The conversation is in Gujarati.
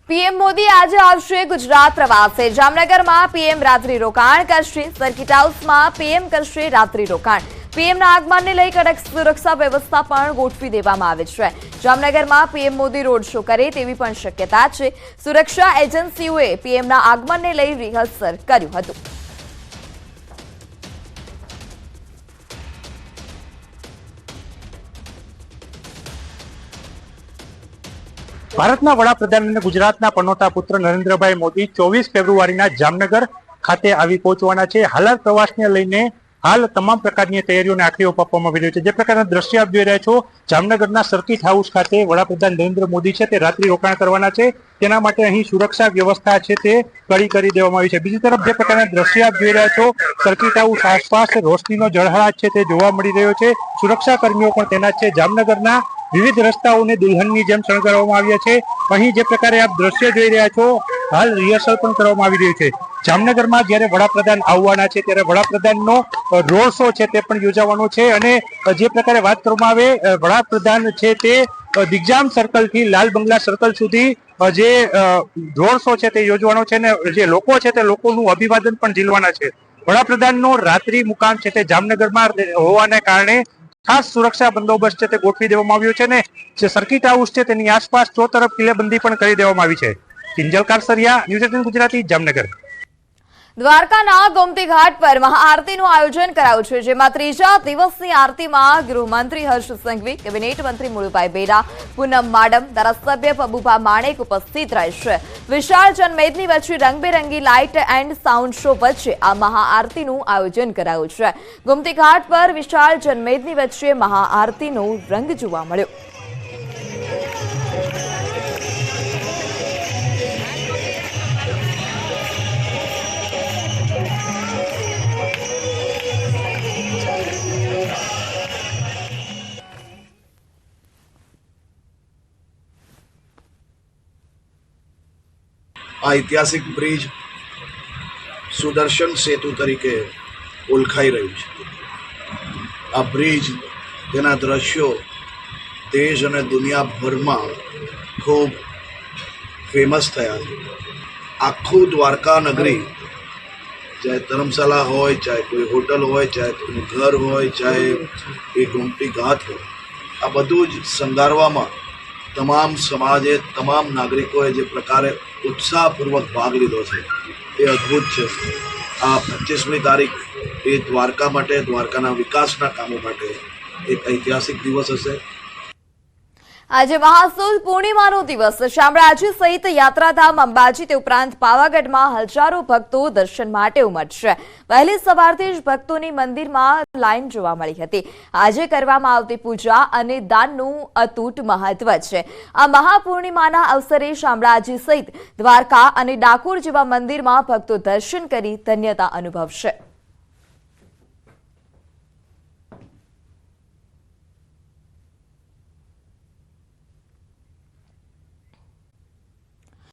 પીએમ મોદી આજે આવશે ગુજરાત પ્રવાસે। જામનગરમાં પીએમ રાત્રિ રોકાણ કરશે। સર્કિટ હાઉસમાં પીએમ કરશે રાત્રિ રોકાણ। પીએમના આગમનને લઈ કડક સુરક્ષા વ્યવસ્થા પણ ગોઠવી દેવામાં આવી છે। જામનગરમાં પીએમ મોદી રોડ શો કરે તેવી પણ શક્યતા છે। સુરક્ષા એજન્સીઓએ પીએમના આગમનને લઈ રિહર્સલ કર્યું હતું। ભારતના વડાપ્રધાન અને ગુજરાતના પનોતા પુત્ર નરેન્દ્રભાઈ મોદી 24 ફેબ્રુઆરીના જામનગર ખાતે આવી પહોંચવાના છે। હાલ પ્રવાસને લઈને હાલ તમામ પ્રકારની તૈયારીઓને આખરી ઓપ આપવામાં આવી રહ્યો છે। જે પ્રકારના દ્રશ્ય આપ જોઈ રહ્યા છો, જામનગરના સર્કિટ હાઉસ ખાતે વડાપ્રધાન નરેન્દ્ર મોદી છે તે રાત્રિ રોકાણ કરવાના છે। તેના માટે અહીં સુરક્ષા વ્યવસ્થા છે તે કડી કરી દેવામાં આવી છે। બીજી તરફ જે પ્રકારના દ્રશ્ય આપ જોઈ રહ્યા છો, સર્કિટ હાઉસ આસપાસ રોશનીનો ઝળહળાટ છે તે જોવા મળી રહ્યો છે। સુરક્ષા કર્મીઓ પણ તૈનાત છે। જામનગરના વિવિધ રસ્તાઓને દુલ્હનની જેમ શણગારવામાં આવ્યા છે। અહીં જે પ્રકારે આપ દ્રશ્ય જોઈ રહ્યા છો, હાલ રિહર્સલ પણ કરવામાં આવી રહ્યું છે। જામનગરમાં જ્યારે વડાપ્રધાન આવવાના છે ત્યારે વડાપ્રધાનનો રોડ શો છે તે પણ યોજાવાનો છે। અને જે પ્રકારે વાત કરવામાં આવે, વડાપ્રધાન છે તે દિગ્જામ સર્કલથી લાલ બંગલા સર્કલ સુધી જે રોડ શો છે તે યોજવાનો છે ને જે લોકો છે તે લોકોનું અભિવાદન પણ ઝીલવાના છે। વડાપ્રધાનનો રાત્રિ મુકામ છે તે જામનગરમાં હોવાને કારણે ખાસ સુરક્ષા બંદોબસ્ત છે તે ગોઠવી દેવામાં આવ્યો છે ને જે સર્કિટ હાઉસ છે તેની આસપાસ ચોતરફ કિલ્લેબંધી પણ કરી દેવામાં આવી છે। કિંજલ કારસરિયા, ન્યૂઝ 18 ગુજરાતી, જામનગર। દ્વારકાના ગોમતી ઘાટ પર મહાઆરતીનું આયોજન કરાયું છે, જેમાં ત્રીજા દિવસની આરતીમાં ગૃહમંત્રી હર્ષ સંઘવી, કેબિનેટ મંત્રી મુળુભાઈ બેરા, પૂનમ માડમ, ધારાસભ્ય પબુભા માણેક ઉપસ્થિત રહેશે। વિશાળ જનમેદની વચ્ચે રંગબેરંગી લાઇટ એન્ડ સાઉન્ડ શો વચ્ચે આ મહાઆરતીનું આયોજન કરાયું છે। ગોમતી ઘાટ પર વિશાળ જનમેદની વચ્ચે મહાઆરતીનો રંગ જોવા મળ્યો। આ ઐતિહાસિક બ્રિજ સુદર્શન સેતુ તરીકે ઓળખાઈ રહ્યું છે। આ બ્રિજ તેના દ્રશ્યો દેશ અને દુનિયાભરમાં ખૂબ ફેમસ થયા છે। આખું દ્વારકા નગરી, ચાહે ધર્મશાળા હોય, ચાહે કોઈ હોટલ હોય, ચાહે કોઈનું ઘર હોય, ચાહે એ ગોમતી ઘાટ હોય, આ બધું જ શણગારવામાં તમામ સમાજે, તમામ નાગરિકોએ જે પ્રકારે ઉત્સાહપૂર્વક ભાગ લીધો છે એ અદ્ભુત છે। આ 25મી તારીખ એ દ્વારકા માટે, દ્વારકાના વિકાસના કામો માટે એક ઐતિહાસિક દિવસ હશે। આજે મહાસુદ પૂર્ણિમાનો દિવસ છે। શામળાજી સહિત યાત્રાધામ અંબાજી તે ઉપરાંત પાવાગઢમાં હજારો ભક્તો દર્શન માટે ઉમટશે। વહેલી સવારથી જ ભક્તોની મંદિરમાં લાઈન જોવા મળી હતી। આજે કરવામાં આવતી પૂજા અને દાનનું અતૂટ મહત્વ છે। આ મહાપૂર્ણિમાના અવસરે શામળાજી સહિત દ્વારકા અને ડાકોર જેવા મંદિરમાં ભક્તો દર્શન કરી ધન્યતા અનુભવશે।